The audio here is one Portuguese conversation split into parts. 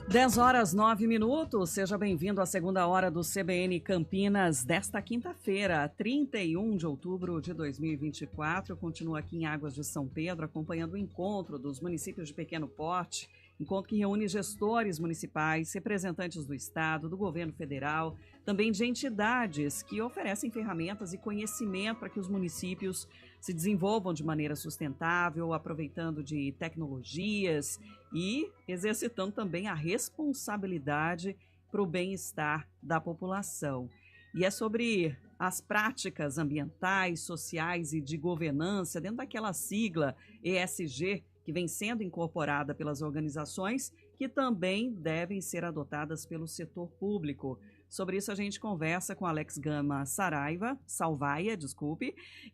10h09, seja bem-vindo à segunda hora do CBN Campinas desta quinta-feira, 31 de outubro de 2024. Eu continuo aqui em Águas de São Pedro, acompanhando o encontro dos municípios de pequeno porte, encontro que reúne gestores municipais, representantes do Estado, do governo federal, também de entidades que oferecem ferramentas e conhecimento para que os municípios se desenvolvam de maneira sustentável, aproveitando de tecnologias e exercitando também a responsabilidade para o bem-estar da população. E é sobre as práticas ambientais, sociais e de governança dentro daquela sigla ESG que vem sendo incorporada pelas organizações, que também devem ser adotadas pelo setor público. Sobre isso a gente conversa com Alex Gama Salvaia,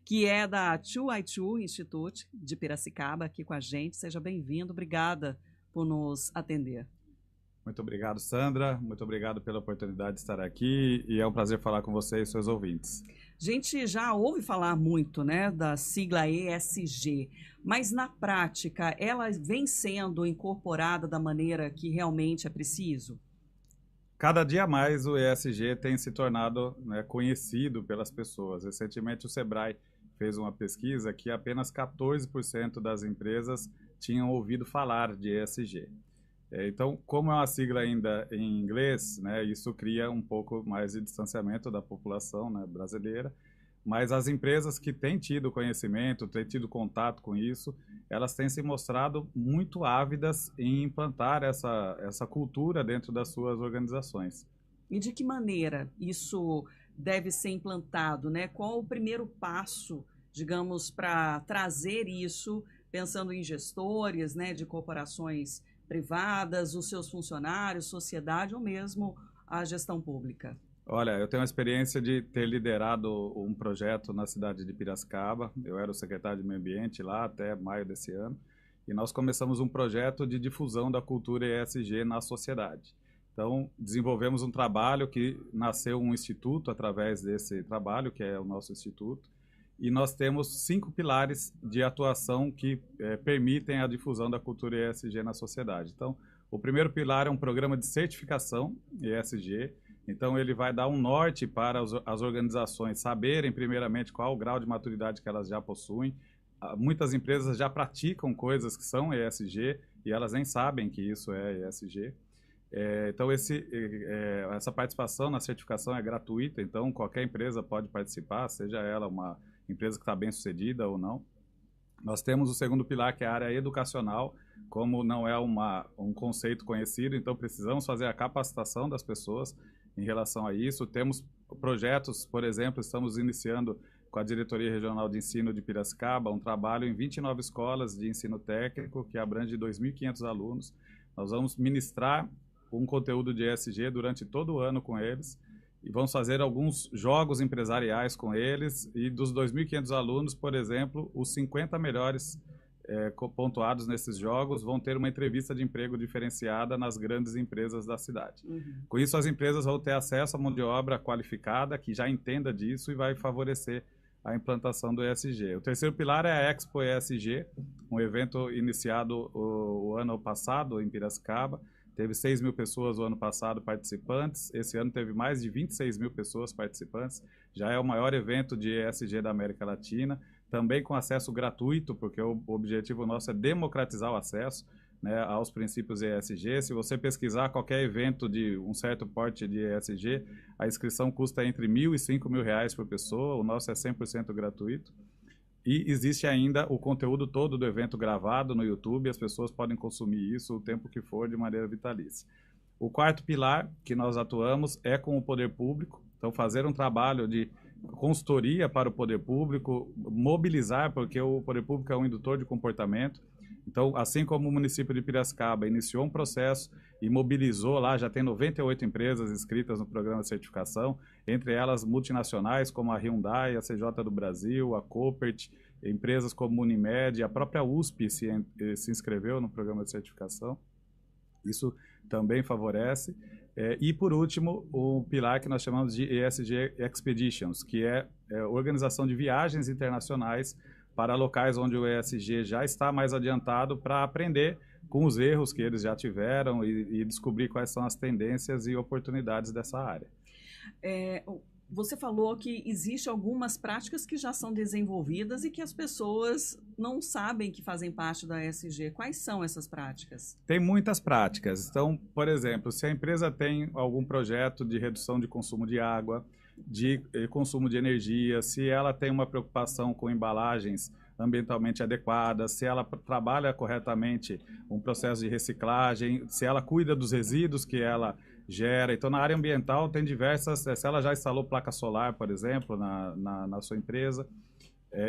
que é da 2i2 Institute de Piracicaba, aqui com a gente. Seja bem-vindo, obrigada por nos atender. Muito obrigado, Sandra. Muito obrigado pela oportunidade de estar aqui e é um prazer falar com você e seus ouvintes. A gente já ouve falar muito, né, da sigla ESG, mas na prática ela vem sendo incorporada da maneira que realmente é preciso? Cada dia mais o ESG tem se tornado, né, conhecido pelas pessoas. Recentemente o Sebrae fez uma pesquisa que apenas 14% das empresas tinham ouvido falar de ESG. Então, como é uma sigla ainda em inglês, né, isso cria um pouco mais de distanciamento da população, né, brasileira, mas as empresas que têm tido conhecimento, têm tido contato com isso, elas têm se mostrado muito ávidas em implantar essa cultura dentro das suas organizações. E de que maneira isso deve ser implantado, né? Qual o primeiro passo, digamos, para trazer isso, pensando em gestores, né, de corporações privadas, os seus funcionários, sociedade ou mesmo a gestão pública? Olha, eu tenho a experiência de ter liderado um projeto na cidade de Piracicaba. Eu era o secretário de Meio Ambiente lá até maio desse ano. E nós começamos um projeto de difusão da cultura ESG na sociedade. Então, desenvolvemos um trabalho que nasceu um instituto através desse trabalho, que é o nosso instituto. E nós temos 5 pilares de atuação que permitem a difusão da cultura ESG na sociedade. Então, o primeiro pilar é um programa de certificação ESG. Então, ele vai dar um norte para as organizações saberem, primeiramente, qual o grau de maturidade que elas já possuem. Muitas empresas já praticam coisas que são ESG e elas nem sabem que isso é ESG. Então, essa participação na certificação é gratuita, então qualquer empresa pode participar, seja ela uma empresa que está bem sucedida ou não. Nós temos o segundo pilar, que é a área educacional. Como não é um conceito conhecido, então precisamos fazer a capacitação das pessoas em relação a isso. Temos projetos, por exemplo, estamos iniciando com a Diretoria Regional de Ensino de Piracicaba um trabalho em 29 escolas de ensino técnico que abrange 2.500 alunos. Nós vamos ministrar um conteúdo de ESG durante todo o ano com eles e vamos fazer alguns jogos empresariais com eles e dos 2.500 alunos, por exemplo, os 50 melhores pontuados nesses jogos vão ter uma entrevista de emprego diferenciada nas grandes empresas da cidade. Com isso, as empresas vão ter acesso à mão de obra qualificada, que já entenda disso e vai favorecer a implantação do ESG. O terceiro pilar é a Expo ESG, um evento iniciado o ano passado em Piracicaba. Teve 6 mil pessoas o ano passado participantes, esse ano teve mais de 26 mil pessoas participantes, já é o maior evento de ESG da América Latina, também com acesso gratuito, porque o objetivo nosso é democratizar o acesso, né, aos princípios ESG. Se você pesquisar qualquer evento de um certo porte de ESG, a inscrição custa entre R$1.000 e R$5.000 por pessoa, o nosso é 100% gratuito. E existe ainda o conteúdo todo do evento gravado no YouTube, as pessoas podem consumir isso o tempo que for de maneira vitalícia. O quarto pilar que nós atuamos é com o poder público, então fazer um trabalho de consultoria para o poder público, mobilizar, porque o poder público é um indutor de comportamento. Então, assim como o município de Piracicaba iniciou um processo e mobilizou lá, já tem 98 empresas inscritas no programa de certificação, entre elas multinacionais como a Hyundai, a CJ do Brasil, a Coopert, empresas como Unimed, a própria USP se inscreveu no programa de certificação. Isso também favorece. E, por último, o pilar que nós chamamos de ESG Expeditions, que é a organização de viagens internacionais para locais onde o ESG já está mais adiantado para aprender com os erros que eles já tiveram e descobrir quais são as tendências e oportunidades dessa área. Você falou que existem algumas práticas que já são desenvolvidas e que as pessoas não sabem que fazem parte da ESG. Quais são essas práticas? Tem muitas práticas. Então, por exemplo, se a empresa tem algum projeto de redução de consumo de água, de consumo de energia, se ela tem uma preocupação com embalagens ambientalmente adequadas, se ela trabalha corretamente um processo de reciclagem, se ela cuida dos resíduos que ela gera. Então, na área ambiental, tem diversas... Se ela já instalou placa solar, por exemplo, na sua empresa,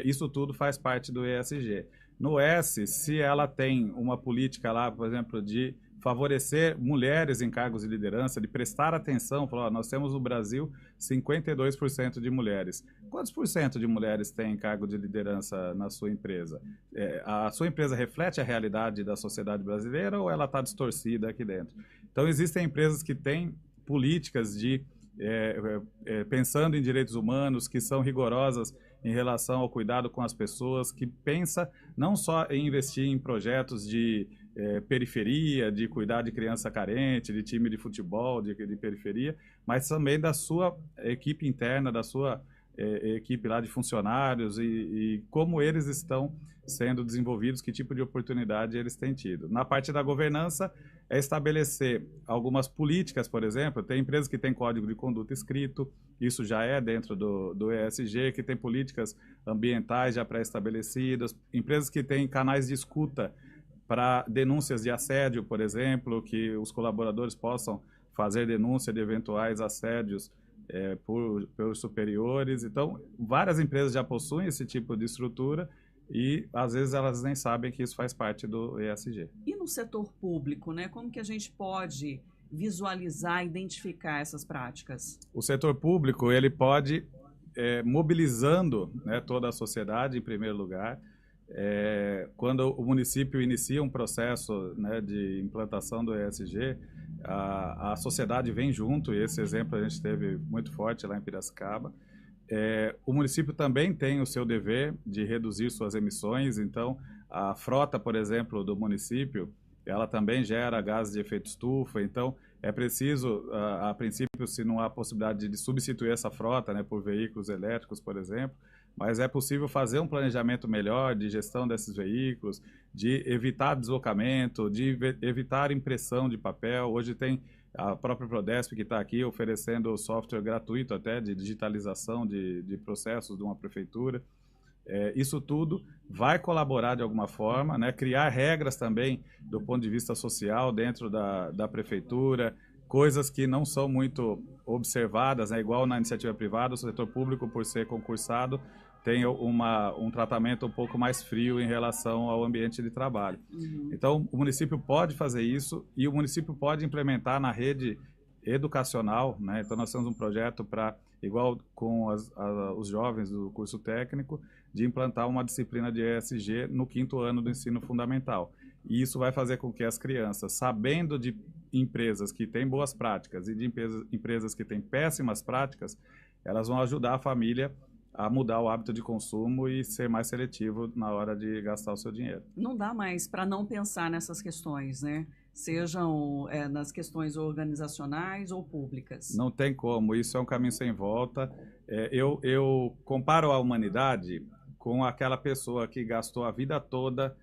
isso tudo faz parte do ESG. No S, se ela tem uma política lá, por exemplo, de favorecer mulheres em cargos de liderança, de prestar atenção, falar, nós temos no Brasil 52% de mulheres. Quantos por cento de mulheres têm cargo de liderança na sua empresa? A sua empresa reflete a realidade da sociedade brasileira ou ela está distorcida aqui dentro? Então, existem empresas que têm políticas de pensando em direitos humanos, que são rigorosas em relação ao cuidado com as pessoas, que pensa não só em investir em projetos de periferia, de cuidar de criança carente, de time de futebol, de periferia, mas também da sua equipe interna, da sua equipe lá de funcionários e como eles estão sendo desenvolvidos, que tipo de oportunidade eles têm tido. Na parte da governança, é estabelecer algumas políticas, por exemplo, tem empresas que têm código de conduta escrito, isso já é dentro do ESG, que tem políticas ambientais já pré-estabelecidas, empresas que têm canais de escuta para denúncias de assédio, por exemplo, que os colaboradores possam fazer denúncia de eventuais assédios pelos superiores. Então, várias empresas já possuem esse tipo de estrutura e, às vezes, elas nem sabem que isso faz parte do ESG. E no setor público, né? Como que a gente pode visualizar, identificar essas práticas? O setor público, ele pode, mobilizando, né, toda a sociedade, em primeiro lugar, quando o município inicia um processo, né, de implantação do ESG, a sociedade vem junto, e esse exemplo a gente teve muito forte lá em Piracicaba. O município também tem o seu dever de reduzir suas emissões, então a frota, por exemplo, do município, ela também gera gases de efeito estufa, então é preciso, a princípio, se não há possibilidade de substituir essa frota, né, por veículos elétricos, por exemplo, mas é possível fazer um planejamento melhor de gestão desses veículos, de evitar deslocamento, de evitar impressão de papel. Hoje tem a própria Prodesp que está aqui oferecendo software gratuito até de digitalização de processos de uma prefeitura. Isso tudo vai colaborar de alguma forma, né? Criar regras também do ponto de vista social dentro da prefeitura, coisas que não são muito observadas, né? Igual na iniciativa privada, o setor público, por ser concursado, tem um tratamento um pouco mais frio em relação ao ambiente de trabalho. Uhum. Então, o município pode fazer isso e o município pode implementar na rede educacional, né? Então, nós temos um projeto para, igual com os jovens do curso técnico, de implantar uma disciplina de ESG no 5º ano do ensino fundamental. E isso vai fazer com que as crianças, sabendo de empresas que têm boas práticas e de empresas que têm péssimas práticas, elas vão ajudar a família a mudar o hábito de consumo e ser mais seletivo na hora de gastar o seu dinheiro. Não dá mais para não pensar nessas questões, né? Sejam nas questões organizacionais ou públicas. Não tem como, isso é um caminho sem volta. Eu comparo a humanidade com aquela pessoa que gastou a vida toda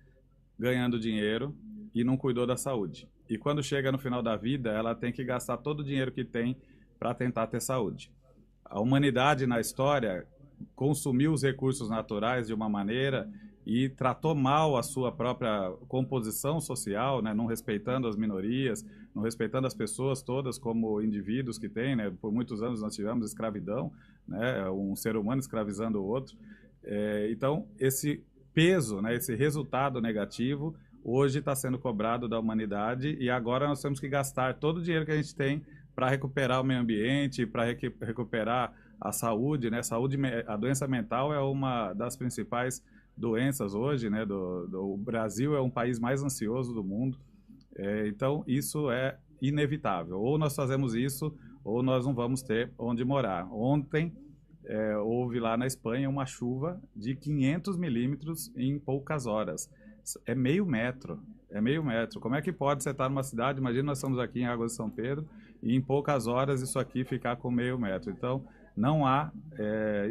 ganhando dinheiro e não cuidou da saúde. E quando chega no final da vida, ela tem que gastar todo o dinheiro que tem para tentar ter saúde. A humanidade na história consumiu os recursos naturais de uma maneira e tratou mal a sua própria composição social, né, não respeitando as minorias, não respeitando as pessoas todas como indivíduos que têm, né? Por muitos anos nós tivemos escravidão, né, um ser humano escravizando o outro. Então, esse peso, né, esse resultado negativo, hoje está sendo cobrado da humanidade e agora nós temos que gastar todo o dinheiro que a gente tem para recuperar o meio ambiente, para recuperar a saúde, né? A doença mental é uma das principais doenças hoje, né? O Brasil é um país mais ansioso do mundo, então isso é inevitável. Ou nós fazemos isso, ou nós não vamos ter onde morar. Ontem houve lá na Espanha uma chuva de 500 milímetros em poucas horas. É meio metro. É meio metro. Como é que pode você estar numa cidade, imagina nós estamos aqui em Águas de São Pedro, e em poucas horas isso aqui ficar com meio metro. Então, não há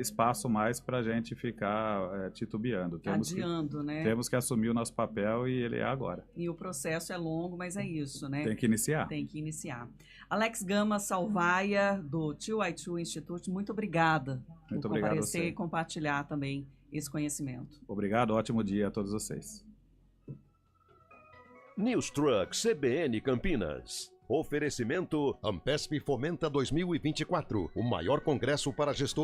espaço mais para a gente ficar titubeando. Adiando, né? Temos que assumir o nosso papel e ele é agora. E o processo é longo, mas é isso, né? Tem que iniciar. Tem que iniciar. Alex Gama Salvaia, do 2i2 Institute, muito obrigada por comparecer e compartilhar também esse conhecimento. Obrigado, ótimo dia a todos vocês. News Truck CBN Campinas. Oferecimento Ampesp Fomenta 2024, o maior congresso para gestores.